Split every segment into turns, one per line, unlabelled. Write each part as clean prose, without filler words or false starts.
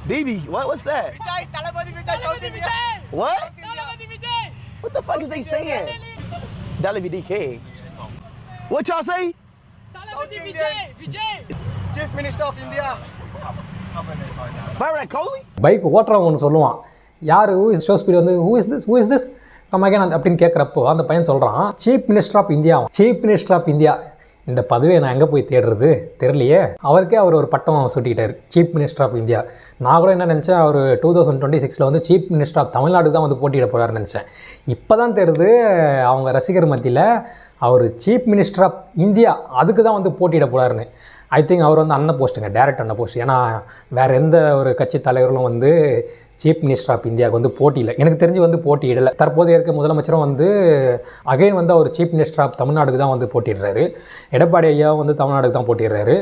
DB, what's that?
Vijay, Talapati Vijay, South India.
What?
Talapati Vijay.
What the fuck is they saying? Dalavi DK. What y'all say?
Talapati Vijay. Vijay.
Chief Minister of India.
Virat Kohli?
Bike ஓட்டுறவன் ஒன்று சொல்லுவான், யார் show speed வந்து who is this கமகன் அப்படின்னு கேட்குறப்போ அந்த பையன் சொல்கிறான், chief minister of India. Chief minister of India இந்த பதவியை நான் எங்கே போய் தேடுறது தெரியலையே. அவருக்கே அவர் ஒரு பட்டம் சுட்டிக்கிட்டார், சீஃப் மினிஸ்டர் ஆஃப் இந்தியா. நான் கூட என்ன நினச்சேன், அவர் 2026 வந்து சீஃப் மினிஸ்டர் ஆஃப் தமிழ்நாடு தான் வந்து போட்டியிட போகிறாருன்னு நினச்சேன். இப்போ தான் தெரியுது அவங்க ரசிகர் மத்தியில் அவர் சீஃப் மினிஸ்டர் ஆஃப் இந்தியா அதுக்கு தான் வந்து போட்டியிட போகிறாருன்னு. ஐ திங்க் அவர் வந்து அண்ணன் போஸ்ட்டுங்க, டேரக்ட் அண்ணன் போஸ்ட். ஏன்னா வேறு எந்த ஒரு கட்சி தலைவர்களும் வந்து சீஃப் மினிஸ்டர் ஆஃப் இந்தியாவுக்கு வந்து போட்டியில்லை, எனக்கு தெரிஞ்சு வந்து போட்டியிடலை. தற்போதைய இருக்க முதலமைச்சரும் வந்து அகைன் வந்து அவர் சீஃப் மினிஸ்டர் ஆஃப் தமிழ்நாடுக்கு தான் வந்து போட்டிடுறாரு. எடப்பாடி ஐயாவும் வந்து தமிழ்நாடுக்கு தான் போட்டிடுறாரு.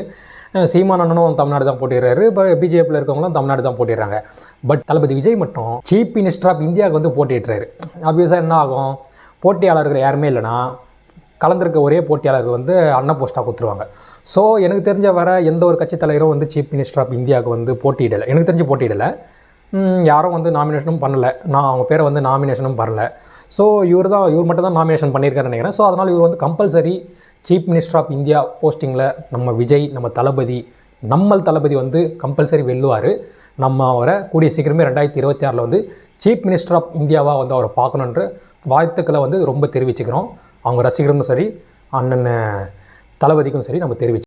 சீமான் அண்ணனும் தமிழ்நாடு தான் போட்டிடுறாரு. இப்போ பிஜேபியில் இருக்கவங்களும் தமிழ்நாடு தான் போட்டிடுறாங்க. பட் தளபதி விஜய் மட்டும் சீஃப் மினிஸ்டர் ஆஃப் இந்தியாவுக்கு வந்து போட்டிடுறாரு. ஆப்வியஸாக என்ன ஆகும், போட்டியாளர்கள் யாருமே இல்லைனா கலந்துருக்க ஒரே போட்டியாளர்கள் வந்து அண்ணன் போஸ்ட்டாக கொடுத்துருவாங்க. ஸோ எனக்கு தெரிஞ்ச வர எந்த ஒரு கட்சி தலைவரும் வந்து சீஃப் மினிஸ்டர் ஆஃப் இந்தியாவுக்கு வந்து போட்டியிடலை, எனக்கு தெரிஞ்சு போட்டியிடலை. யாரும் வந்து நாமினேஷனும் பண்ணலை, நான் அவங்க பேரை வந்து நாமினேஷனும் பண்ணலை. ஸோ இவர் மட்டும் தான் நாமினேஷன் பண்ணியிருக்காருன்னு நினைக்கிறேன். ஸோ அதனால் இவர் வந்து compulsory chief minister of India போஸ்டிங்கில் நம்ம விஜய், நம்ம தளபதி வந்து கம்பல்சரி வெல்லுவார். நம்ம அவரை கூடிய சீக்கிரமே 2026 வந்து சீஃப் மினிஸ்டர் ஆஃப் இந்தியாவாக வந்து அவரை பார்க்கணுன்ற வாழ்த்துக்களை வந்து ரொம்ப தெரிவிச்சுக்கிறோம். அவங்க ரசிகரும் சரி, அண்ணன் தளபதிக்கும் சரி நம்ம தெரிவிச்சு